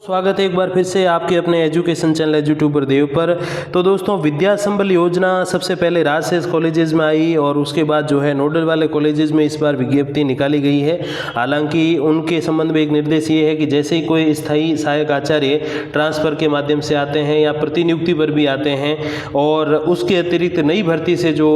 स्वागत है एक बार फिर से आपके अपने एजुकेशन चैनल यूट्यूबर देव पर। तो दोस्तों, विद्या संबल योजना सबसे पहले राजशेष कॉलेजेस में आई और उसके बाद जो है नोडल वाले कॉलेजेस में इस बार विज्ञप्ति निकाली गई है। हालांकि उनके संबंध में एक निर्देश ये है कि जैसे ही कोई स्थायी सहायक आचार्य ट्रांसफ़र के माध्यम से आते हैं या प्रतिनियुक्ति पर भी आते हैं और उसके अतिरिक्त नई भर्ती से जो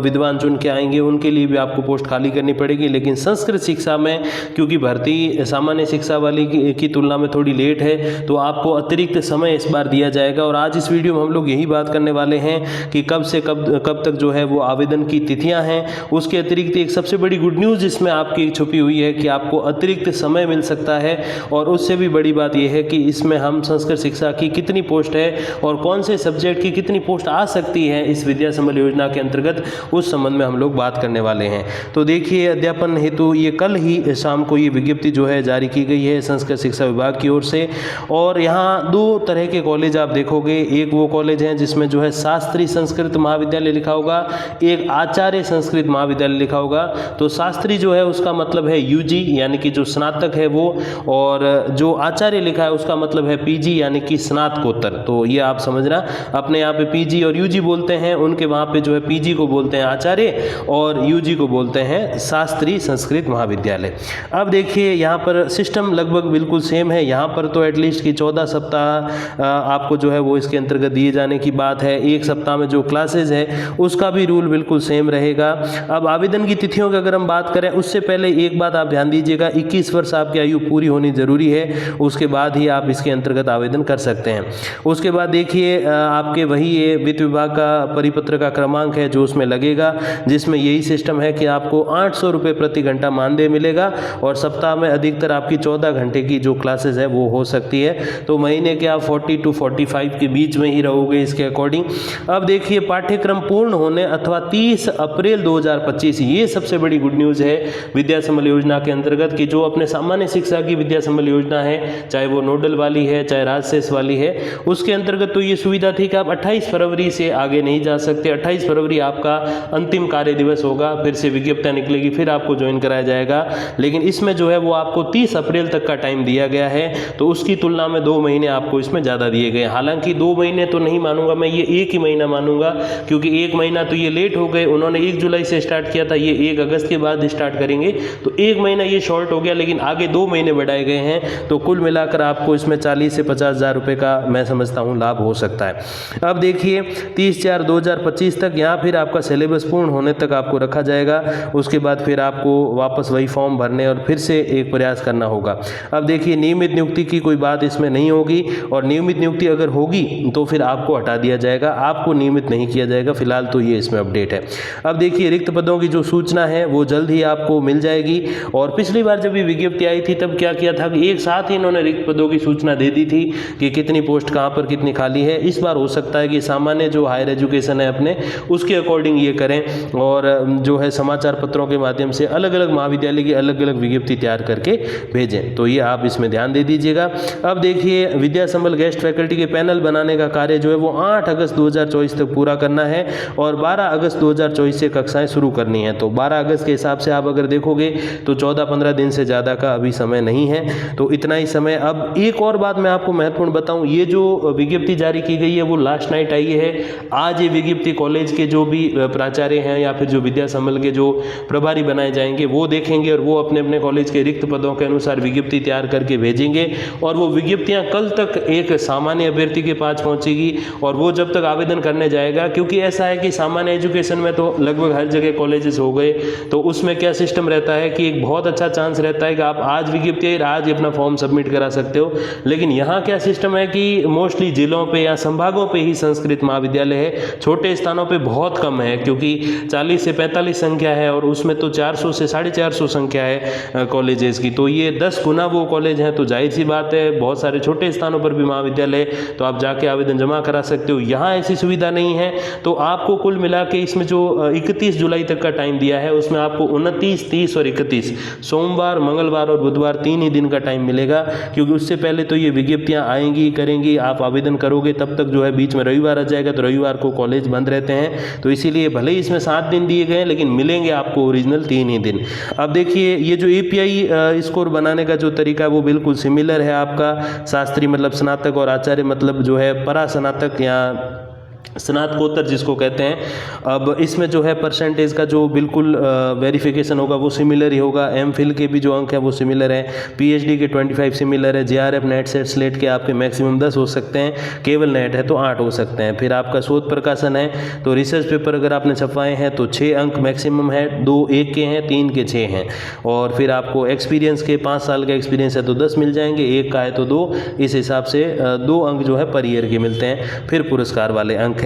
विद्वान चुन के आएंगे उनके लिए भी आपको पोस्ट खाली करनी पड़ेगी। लेकिन संस्कृत शिक्षा में क्योंकि भर्ती सामान्य शिक्षा वाली की तुलना में थोड़ी लेट है तो आपको अतिरिक्त समय इस बार दिया जाएगा। और आज इस वीडियो में हम लोग यही बात करने वाले हैं कि कब से कब तक जो है वो आवेदन की तिथियां हैं। उसके अतिरिक्त एक सबसे बड़ी गुड न्यूज़ इसमें आपकी छुपी हुई है कि आपको अतिरिक्त समय मिल सकता है। और उससे भी बड़ी बात यह है कि इसमें हम संस्कृत शिक्षा की कितनी पोस्ट है और कौन से सब्जेक्ट की कितनी पोस्ट आ सकती है इस विद्या संबल योजना के अंतर्गत, उस संबंध में हम लोग बात करने वाले हैं। तो देखिए, अध्यापन हेतु ये कल ही शाम को ये विज्ञप्ति जो है जारी की गई है संस्कृत शिक्षा विभाग की ओर से। और यहाँ दो तरह के कॉलेज आप देखोगे, एक वो कॉलेज हैं जिसमें जो है शास्त्री संस्कृत महाविद्यालय लिखा होगा, एक आचार्य संस्कृत महाविद्यालय लिखा होगा। तो शास्त्री जो है उसका मतलब है यूजी यानी कि जो स्नातक है वो, और जो आचार्य लिखा है उसका मतलब है पीजी यानी कि स्नातकोत्तर। तो ये आप समझना, अपने यहाँ पे पीजी और यूजी बोलते हैं, उनके वहाँ पे जो है पीजी को बोलते हैं आचार्य और यूजी को बोलते हैं शास्त्री संस्कृत महाविद्यालय। अब देखिए, यहाँ पर सिस्टम लगभग बिल्कुल सेम है। यहाँ पर तो एटलीस्ट कि 14 सप्ताह आपको जो है वो इसके अंतर्गत दिए जाने की बात है। एक सप्ताह में जो क्लासेज है उसका भी रूल बिल्कुल सेम रहेगा। अब आवेदन की तिथियों की अगर हम बात करें, उससे पहले एक बात आप ध्यान दीजिएगा, 21 वर्ष आपकी आयु पूरी होनी जरूरी है, उसके बाद ही आप इसके अंतर्गत आवेदन कर सकते हैं। उसके बाद देखिए, आपके वही ये वित्त विभाग का परिपत्र का क्रमांक है जो उसमें लगेगा, जिसमें यही सिस्टम है कि आपको 800 रुपये प्रति घंटा मानदेय मिलेगा और सप्ताह में अधिकतर आपकी 14 घंटे की जो क्लासेज है वो हो सकती है। तो महीने के आप 40 to 45 के बीच में ही रहोगे इसके अकॉर्डिंग। अब देखिए, पाठ्यक्रम पूर्ण होने अथवा 30 अप्रैल 2025, ये सबसे बड़ी गुड न्यूज़ है विद्या संबल योजना के अंतर्गत कि जो अपने सामान्य शिक्षा की विद्या संबल योजना है, चाहे वो नोडल वाली है चाहे राजशेष वाली है, उसके अंतर्गत तो ये सुविधा थी कि आप 28 फरवरी से आगे नहीं जा सकते। 28 फरवरी आपका अंतिम कार्य दिवस होगा, फिर से विज्ञप्तियाँ निकलेगी, फिर आपको ज्वाइन कराया जाएगा। लेकिन इसमें जो है वो आपको 30 अप्रैल तक का टाइम दिया गया है, तो उसकी तुलना में 2 महीने आपको इसमें ज़्यादा दिए गए। हालांकि 2 महीने तो नहीं मानूंगा मैं, ये 1 ही महीना मानूंगा, क्योंकि 1 महीना तो ये लेट हो गए। उन्होंने 1 जुलाई से स्टार्ट किया था, ये 1 अगस्त के बाद स्टार्ट करेंगे, तो 1 महीना ये शॉर्ट हो गया। लेकिन आगे 2 महीने बढ़ाए गए हैं, तो कुल मिलाकर आपको इसमें 40 से 50 हज़ार रुपये का मैं समझता हूँ लाभ हो सकता है। अब देखिए, 30/4/2025 तक यहाँ फिर आपका सिलेबस पूर्ण होने तक आपको रखा जाएगा। उसके बाद फिर आपको वापस वही फॉर्म भरने और फिर से एक प्रयास करना होगा। अब देखिए, नियमित नियुक्ति की कोई बात इसमें नहीं होगी, और नियमित नियुक्ति अगर होगी तो फिर आपको हटा दिया जाएगा, आपको नियमित नहीं किया जाएगा। फिलहाल तो ये इसमें अपडेट है। अब देखिए, रिक्त पदों की जो सूचना है वो जल्द ही आपको मिल जाएगी। और पिछली बार जब ये विज्ञप्ति आई थी तब क्या किया था कि एक साथ ही इन्होंने रिक्त पदों की सूचना दे दी थी कि कितनी पोस्ट कहाँ पर कितनी खाली है। इस बार हो सकता है कि सामान्य जो हायर एजुकेशन है अपने, उसके अकॉर्डिंग ये करें और जो है समाचार पत्रों के माध्यम से अलग अलग महाविद्यालय की अलग अलग विज्ञप्ति तैयार करके भेजें। तो ये आप इसमें ध्यान दे दीजिएगा। अब देखिए, विद्या संबल गेस्ट फैकल्टी के पैनल बनाने का कार्य जो है वो 8 अगस्त 2024 तक पूरा करना है और 12 अगस्त 2024 से कक्षाएं शुरू करनी है। तो 12 अगस्त के हिसाब से आप अगर देखोगे तो 14-15 दिन से ज़्यादा का अभी समय नहीं है, तो इतना ही समय। अब एक और बात मैं आपको महत्वपूर्ण बताऊं, ये जो विज्ञप्ति जारी की गई है वो लास्ट नाइट आई है। आज ये विज्ञप्ति कॉलेज के जो भी प्राचार्य हैं या फिर जो विद्या संबल के जो प्रभारी बनाए जाएंगे वो देखेंगे और वो अपने अपने कॉलेज के रिक्त पदों के अनुसार विज्ञप्ति तैयार करके भेजेंगे। और वो विज्ञप्तियां कल तक एक सामान्य अभ्यर्थी के पास पहुंचेगी और वो जब तक आवेदन करने जाएगा, क्योंकि ऐसा है कि सामान्य एजुकेशन में तो लगभग हर जगह कॉलेजेस हो गए, तो उसमें क्या सिस्टम रहता है कि एक बहुत अच्छा चांस रहता है कि आप आज विज्ञप्ति आज अपना फॉर्म सबमिट करा सकते हो। लेकिन यहाँ क्या सिस्टम है कि मोस्टली जिलों पे या संभागों पे ही संस्कृत महाविद्यालय है, छोटे स्थानों पे बहुत कम है, क्योंकि 40 से 45 संख्या है और उसमें तो 400 से 450 संख्या है कॉलेजेस की। तो ये 10 गुना वो कॉलेज हैं, तो जाहिर सी बात है बहुत सारे छोटे स्थानों पर भी महाविद्यालय, तो आप जाके आवेदन जमा करा सकते हो। यहाँ ऐसी सुविधा नहीं है, तो आपको कुल मिला के इसमें जो 31 जुलाई तक का टाइम दिया है उसमें आपको 29, 30 और 31 सोमवार, मंगलवार और बुधवार 3 ही दिन का टाइम मिलेगा, क्योंकि उससे पहले तो ये विज्ञप्तियाँ आएंगी करेंगी, आप आवेदन करोगे तब तक जो है बीच में रविवार आ जाएगा, तो रविवार को कॉलेज बंद रहते हैं। तो इसीलिए भले ही इसमें 7 दिन दिए गए लेकिन मिलेंगे आपको ओरिजिनल 3 ही दिन। अब देखिए, ये जो API स्कोर बनाने का जो तरीका है वो बिल्कुल सिमिलर है। आप आपका शास्त्री मतलब स्नातक और आचार्य मतलब जो है परास्नातक या स्नातकोत्तर जिसको कहते हैं। अब इसमें जो है परसेंटेज का जो बिल्कुल वेरिफिकेशन होगा वो सिमिलर ही होगा। एमफिल के भी जो अंक है वो सिमिलर है, पीएचडी के 25 सिमिलर है, जेआरएफ नेट सेट स्लेट के आपके मैक्सिमम 10 हो सकते हैं, केवल नेट है तो 8 हो सकते हैं। फिर आपका शोध प्रकाशन है तो रिसर्च पेपर अगर आपने छपवाए हैं तो 6 अंक मैक्सिमम है, 2 1 के हैं, 3 के 6 हैं। और फिर आपको एक्सपीरियंस के 5 साल का एक्सपीरियंस है तो 10 मिल जाएंगे, 1 का है तो 2, इस हिसाब से 2 अंक जो है पर ईयर के मिलते हैं। फिर पुरस्कार वाले अंक है।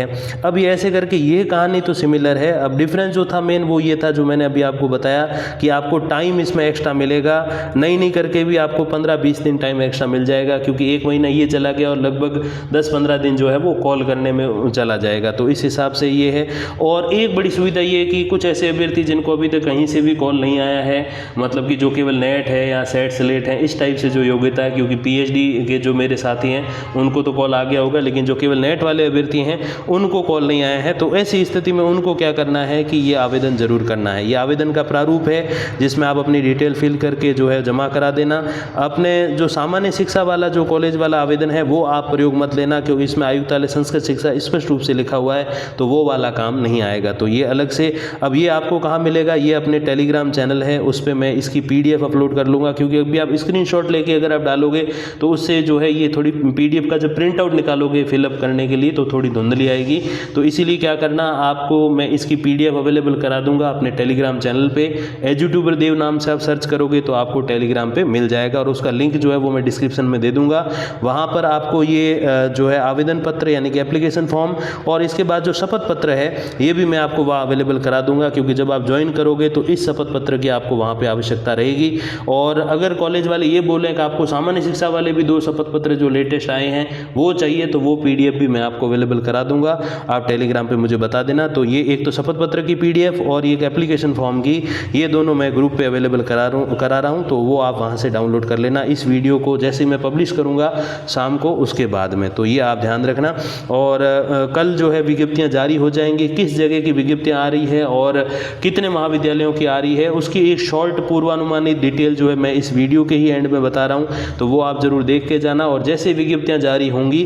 अब ये ऐसे करके ये कहानी तो सिमिलर है। अब डिफरेंस जो था मेन वो ये था जो मैंने अभी आपको बताया कि आपको टाइम इसमें एक्स्ट्रा मिलेगा, नहीं करके भी आपको 15-20 दिन टाइम एक्स्ट्रा मिल जाएगा, क्योंकि 1 महीना ये चला गया और लगभग 10-15 दिन जो है वो कॉल करने में चला जाएगा। तो इस हिसाब से ये है। और एक बड़ी सुविधा ये है कि कुछ ऐसे अभ्यर्थी जिनको अभी तक कहीं से भी कॉल नहीं आया है, मतलब कि जो केवल नेट है या सेट स्लेट है इस टाइप से जो योग्यता है, क्योंकि पीएचडी के जो मेरे साथी हैं उनको तो कॉल आ गया होगा, लेकिन जो केवल नेट वाले अभ्यर्थी हैं उनको कॉल नहीं आया है, तो ऐसी स्थिति में उनको क्या करना है कि ये आवेदन जरूर करना है। ये आवेदन का प्रारूप है जिसमें आप अपनी डिटेल फिल करके जो है जमा करा देना। अपने जो सामान्य शिक्षा वाला जो कॉलेज वाला आवेदन है वो आप प्रयोग मत लेना, क्योंकि इसमें आयुक्तालय संस्कृत शिक्षा स्पष्ट रूप से लिखा हुआ है, तो वो वाला काम नहीं आएगा। तो ये अलग से। अब ये आपको कहाँ मिलेगा, ये अपने टेलीग्राम चैनल है उस पर मैं इसकी पीडीएफ अपलोड कर लूँगा, क्योंकि अभी आप स्क्रीनशॉट लेके अगर आप डालोगे तो उससे जो है ये थोड़ी पीडीएफ का जब प्रिंट आउट निकालोगे फिलअप करने के लिए तो थोड़ी धुंधली आएगी। तो इसीलिए क्या करना, आपको मैं इसकी पीडीएफ अवेलेबल करा दूंगा अपने टेलीग्राम चैनल पे। एजुट्यूबर देव नाम से आप सर्च करोगे तो आपको टेलीग्राम पे मिल जाएगा, और उसका लिंक जो है वो मैं डिस्क्रिप्शन में दे दूंगा। वहाँ पर आपको ये जो है आवेदन पत्र यानी कि एप्लीकेशन फॉर्म और इसके बाद जो शपथ पत्र है ये भी मैं आपको वहाँ अवेलेबल करा दूंगा, क्योंकि जब आप ज्वाइन करोगे तो इस शपथ पत्र की आपको वहाँ पर आवश्यकता रहेगी। और अगर कॉलेज वाले ये बोलें कि आपको सामान्य शिक्षा वाले भी 2 शपथ पत्र जो लेटेस्ट आए हैं वो चाहिए, तो वो पीडीएफ भी मैं आपको अवेलेबल करा दूंगा। आप टेलीग्राम पे मुझे बता देना। तो ये एक तो शपथ पत्र की पीडीएफ और एक एप्लीकेशन फॉर्म की, ये दोनों मैं ग्रुप पे अवेलेबल करा रहा हूँ, तो वो आप वहाँ से डाउनलोड कर लेना। इस वीडियो को जैसे मैं पब्लिश करूँगा शाम को उसके बाद में, तो ये आप ध्यान रखना। और कल जो है विज्ञप्तियाँ जारी हो जाएंगी, किस जगह की विज्ञप्तियाँ आ रही है और कितने महाविद्यालयों की आ रही है उसकी एक शॉर्ट पूर्वानुमानित डिटेल जो है मैं इस वीडियो के ही एंड में बता रहा हूँ, तो वो आप जरूर देख के जाना। और जैसे विज्ञप्तियाँ जारी होंगी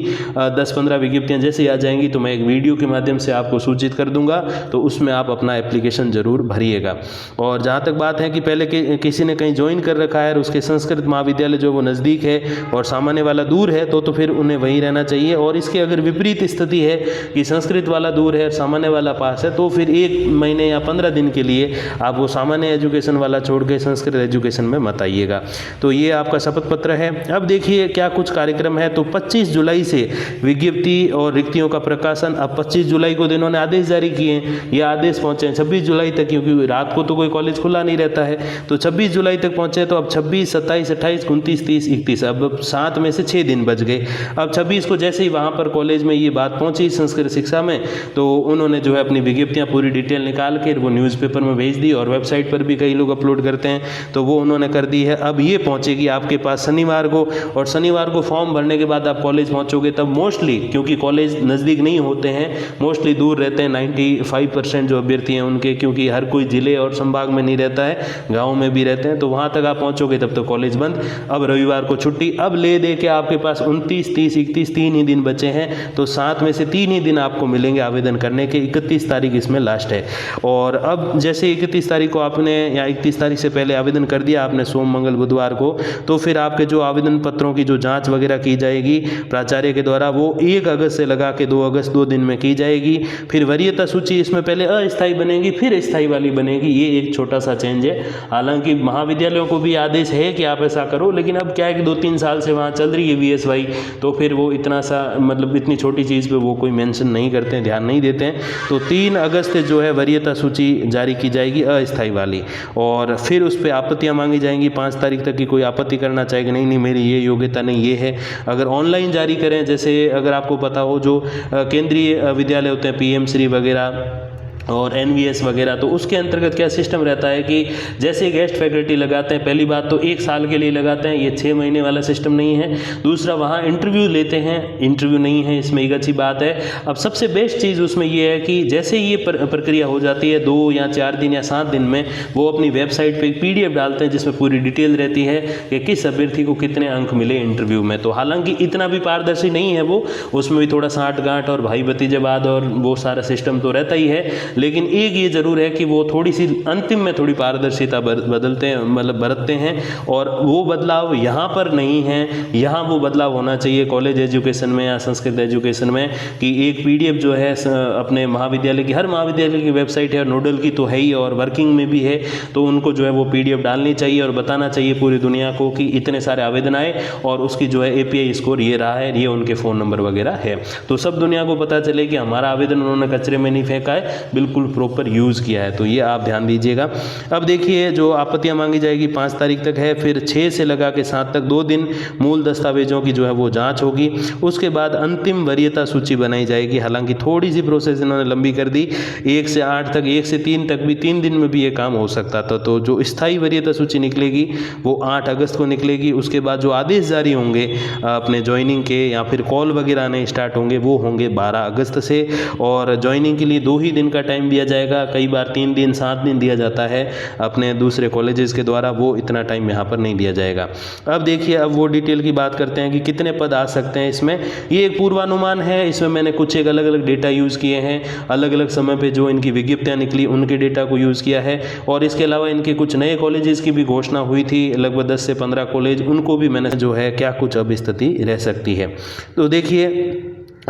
10-15 विज्ञप्तियाँ जैसे आ जाएंगी तो मैं एक वीडियो के माध्यम से आपको सूचित कर दूंगा, तो उसमें आप अपना एप्लीकेशन जरूर भरिएगा। और जहाँ तक बात है कि पहले किसी ने कहीं ज्वाइन कर रखा है और उसके संस्कृत महाविद्यालय जो वो नज़दीक है और सामान्य वाला दूर है, तो फिर उन्हें वहीं रहना चाहिए। और इसके अगर विपरीत स्थिति है कि संस्कृत वाला दूर है और सामान्य वाला पास है, तो फिर 1 महीने या 15 दिन के लिए आप वो सामान्य एजुकेशन वाला छोड़ के संस्कृत एजुकेशन में मत आइएगा। तो ये आपका शपथ पत्र है। अब देखिए क्या कुछ कार्यक्रम है। तो 25 जुलाई से विज्ञप्ति और रिक्तियों का प्रकाशन। अब 25 जुलाई को इन्होंने आदेश जारी किए हैं, ये आदेश पहुंचे हैं 26 जुलाई तक, क्योंकि रात को तो कोई कॉलेज खुला नहीं रहता है, तो 26 जुलाई तक पहुंचे। तो अब 26, 27, 28, 29, 30, 31, अब 7 में से 6 दिन बच गए। अब 26 को जैसे ही वहाँ पर कॉलेज में ये बात पहुंची संस्कृत शिक्षा में, तो उन्होंने जो है अपनी विज्ञप्तियाँ पूरी डिटेल निकाल के वो न्यूज़पेपर में भेज दी और वेबसाइट पर भी कई लोग अपलोड करते हैं, तो वो उन्होंने कर दी है। अब ये पहुँचेगी आपके पास शनिवार को, और शनिवार को फॉर्म भरने के बाद आप कॉलेज पहुँचोगे तब मोस्टली, क्योंकि कॉलेज नज़दीक नहीं होते हैं, मोस्टली दूर रहते हैं 95% जो अभ्यर्थी हैं उनके, क्योंकि हर कोई जिले और संभाग में नहीं रहता है, गाँव में भी रहते हैं, तो वहाँ तक आप पहुँचोगे तब तो कॉलेज बंद। अब रविवार को छुट्टी। अब ले दे के आपके पास 29, 30, 31 3 ही दिन बचे हैं, तो 7 में से 3 ही दिन आपको मिलेंगे आवेदन करने के। 31 तारीख इसमें लास्ट है। और अब जैसे 31 तारीख को आपने या 31 तारीख से पहले आवेदन कर दिया आपने सोम मंगल बुधवार को, तो फिर आपके जो आवेदन पत्रों की जो जांच वगैरह की जाएगी प्राचार्य के द्वारा, वो 1 अगस्त से लगा के 2 अगस्त 2 दिन में की जाएगी। फिर वरीयता सूची इसमें पहले अस्थायी बनेगी फिर स्थायी वाली बनेगी, ये एक छोटा सा चेंज है। हालांकि महाविद्यालयों को भी आदेश है कि आप ऐसा करो, लेकिन अब क्या है कि 2-3 साल से वहाँ चल रही है VSY, तो फिर वो इतना सा मतलब इतनी छोटी चीज़ पे वो कोई मेंशन नहीं करते हैं, ध्यान नहीं देते हैं। तो 3 अगस्त जो है वरीयता सूची जारी की जाएगी अस्थायी वाली, और फिर उस पर आपत्तियाँ मांगी जाएंगी 5 तारीख तक की कोई आपत्ति करना चाहेगा, नहीं मेरी ये योग्यता नहीं ये है। अगर ऑनलाइन जारी करें, जैसे अगर आपको पता हो जो केंद्रीय विद्यालय होते हैं PM श्री वगैरह, और NVS वगैरह। तो उसके अंतर्गत क्या सिस्टम रहता है कि जैसे गेस्ट फैकल्टी लगाते हैं, पहली बात तो 1 साल के लिए लगाते हैं, ये 6 महीने वाला सिस्टम नहीं है। दूसरा, वहाँ इंटरव्यू लेते हैं, इंटरव्यू नहीं है, इसमें एक अच्छी बात है। अब सबसे बेस्ट चीज़ उसमें ये है कि जैसे ये प्रक्रिया हो जाती है 2 या 4 दिन या 7 दिन में, वो अपनी वेबसाइट पर PDF डालते हैं जिसमें पूरी डिटेल रहती है कि किस अभ्यर्थी को कितने अंक मिले इंटरव्यू में। तो हालांकि इतना भी पारदर्शी नहीं है वो, उसमें भी थोड़ा साठ गांठ और भाई भतीजेवाद और वो सारा सिस्टम तो रहता ही है, लेकिन एक ये जरूर है कि वो थोड़ी सी अंतिम में थोड़ी पारदर्शिता बदलते हैं, मतलब बरतते हैं। और वो बदलाव यहाँ पर नहीं है, यहाँ वो बदलाव होना चाहिए कॉलेज एजुकेशन में या संस्कृत एजुकेशन में, कि एक PDF जो है अपने महाविद्यालय की, हर महाविद्यालय की वेबसाइट है, और नोडल की तो है ही और वर्किंग में भी है, तो उनको जो है वो PDF डालनी चाहिए और बताना चाहिए पूरी दुनिया को कि इतने सारे आवेदन आए और उसकी जो है API स्कोर ये रहा है, ये उनके फ़ोन नंबर वगैरह है, तो सब दुनिया को पता चले कि हमारा आवेदन उन्होंने कचरे में नहीं फेंका है, बिल्कुल प्रॉपर यूज़ किया है। तो ये आप ध्यान दीजिएगा। अब देखिए, जो आपत्तियां मांगी जाएगी 5 तारीख तक है, फिर 6 से लगा के 7 तक 2 दिन मूल दस्तावेजों की जो है वो जांच होगी। उसके बाद अंतिम वरीयता सूची बनाई जाएगी। हालांकि थोड़ी सी प्रोसेस इन्होंने लंबी कर दी, 1 से 8 तक, 1 से 3 तक भी, 3 दिन में भी ये काम हो सकता था। तो जो स्थायी वरीयता सूची निकलेगी वो 8 अगस्त को निकलेगी। उसके बाद जो आदेश जारी होंगे अपने ज्वाइनिंग के या फिर कॉल वगैरह आने स्टार्ट होंगे, वो होंगे 12 अगस्त से। और ज्वाइनिंग के लिए 2 ही दिन का टाइम दिया जाएगा, कई बार 3 दिन 7 दिन दिया जाता है अपने दूसरे कॉलेजेस के द्वारा, वो इतना टाइम यहाँ पर नहीं दिया जाएगा। अब देखिए, अब वो डिटेल की बात करते हैं कि कितने पद आ सकते हैं इसमें। ये एक पूर्वानुमान है, इसमें मैंने कुछ एक अलग अलग डेटा यूज़ किए हैं, अलग अलग समय पे जो इनकी विज्ञप्तियाँ निकली उनके डेटा को यूज़ किया है, और इसके अलावा इनके कुछ नए कॉलेजेस की भी घोषणा हुई थी, लगभग 10 से 15 कॉलेज, उनको भी मैंने जो है क्या कुछ अब स्थिति रह सकती है। तो देखिए,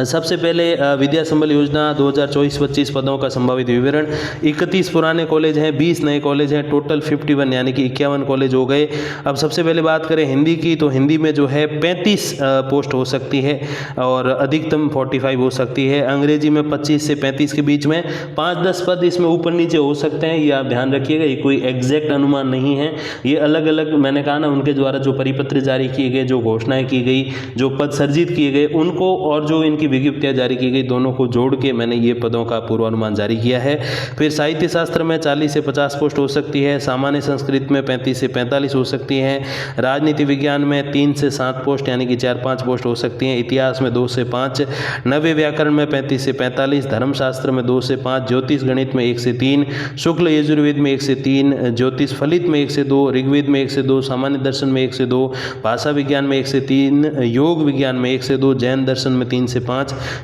सबसे पहले विद्या संबल योजना 2024-25 पदों का संभावित विवरण। 31 पुराने कॉलेज हैं, 20 नए कॉलेज हैं, टोटल 51 यानी कि 51 कॉलेज हो गए। अब सबसे पहले बात करें हिंदी की, तो हिंदी में जो है 35 पोस्ट हो सकती है और अधिकतम 45 हो सकती है। अंग्रेजी में 25 से 35 के बीच में 5-10 पद इसमें ऊपर नीचे हो सकते हैं, ये आप ध्यान रखिएगा। ये कोई एग्जैक्ट अनुमान नहीं है, ये अलग अलग, मैंने कहा ना, उनके द्वारा जो परिपत्र जारी किए गए, जो घोषणाएं की गई, जो पद सर्जित किए गए, उनको और जो इनकी विज्ञप्तियां जारी की गई, दोनों को जोड़ के मैंने ये पदों का पूर्वानुमान जारी किया है। फिर साहित्य शास्त्र में 40 से 50 पोस्ट हो सकती है, सामान्य संस्कृत में 35 से 45 हो सकती हैं, राजनीति विज्ञान में 3 से 7 पोस्ट यानी कि 4-5 पोस्ट हो सकती हैं, इतिहास में 2 से 5, नव्य व्याकरण में 35 से 45, धर्मशास्त्र में 2 से 5, ज्योतिष गणित में 1 से 3, शुक्ल यजुर्वेद में 1 से 3, ज्योतिष फलित में 1 से 2, ऋग्वेद में 1 से 2, सामान्य दर्शन में 1 से 2, भाषा विज्ञान में 1 से 3, योग विज्ञान में 1 से 2, जैन दर्शन में 3 से 5,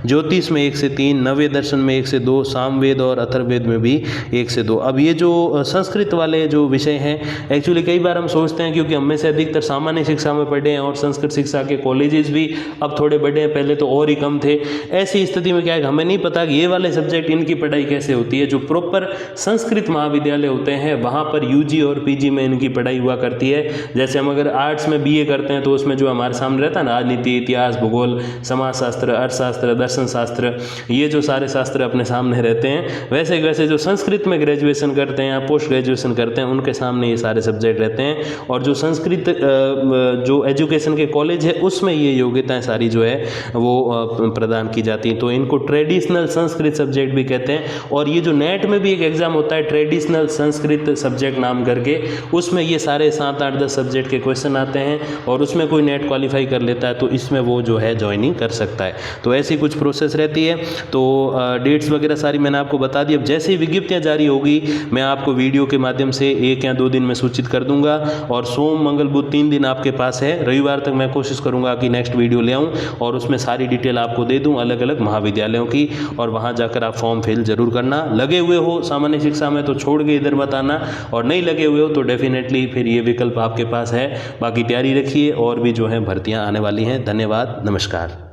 ज्योतिष में 1 से 3, नव्य दर्शन में 1 से 2, सामवेद और अथर्ववेद में भी 1 से 2। अब ये जो संस्कृत वाले जो विषय हैं, एक्चुअली कई बार हम सोचते हैं, क्योंकि हम में से अधिकतर सामान्य शिक्षा में पढ़े हैं और संस्कृत शिक्षा के कॉलेजेस भी अब थोड़े बड़े हैं, पहले तो और ही कम थे। ऐसी स्थिति में क्या है, हमें नहीं पता कि ये वाले सब्जेक्ट इनकी पढ़ाई कैसे होती है। जो प्रॉपर संस्कृत महाविद्यालय होते हैं वहाँ पर UG और PG में इनकी पढ़ाई हुआ करती है। जैसे हम अगर आर्ट्स में BA करते हैं तो उसमें जो हमारे सामने रहता है ना, राजनीति, इतिहास, भूगोल, समाजशास्त्र, अर्थशास्त्र, दर्शन शास्त्र, ये जो सारे शास्त्र अपने सामने रहते हैं, वैसे वैसे जो संस्कृत में ग्रेजुएशन करते हैं या पोस्ट ग्रेजुएशन करते हैं उनके सामने ये सारे सब्जेक्ट रहते हैं। और जो संस्कृत जो एजुकेशन के कॉलेज है उसमें ये योग्यताएं सारी जो है वो प्रदान की जाती हैं। तो इनको ट्रेडिशनल संस्कृत सब्जेक्ट भी कहते हैं। और ये जो नेट में भी एक एग्जाम होता है ट्रेडिशनल संस्कृत सब्जेक्ट नाम करके, उसमें ये सारे 7-8-10 सब्जेक्ट के क्वेश्चन आते हैं और उसमें कोई नेट क्वालिफाई कर लेता है तो इसमें वो जो है ज्वाइनिंग कर सकता है। तो ऐसी कुछ प्रोसेस रहती है। तो डेट्स वगैरह सारी मैंने आपको बता दी। अब जैसे ही विज्ञप्तियां जारी होगी मैं आपको वीडियो के माध्यम से 1 या 2 दिन में सूचित कर दूंगा। और सोम, मंगल, बुध 3 दिन आपके पास है। रविवार तक मैं कोशिश करूंगा कि नेक्स्ट वीडियो ले आऊं और उसमें सारी डिटेल आपको दे दूं अलग अलग महाविद्यालयों की। और वहां जाकर आप फॉर्म फिल जरूर करना। लगे हुए हो सामान्य शिक्षा में तो छोड़ के इधर मत आना, और नहीं लगे हुए हो तो डेफिनेटली फिर ये विकल्प आपके पास है। बाकी तैयारी रखिए, और भी जो है भर्तियां आने वाली हैं। धन्यवाद, नमस्कार।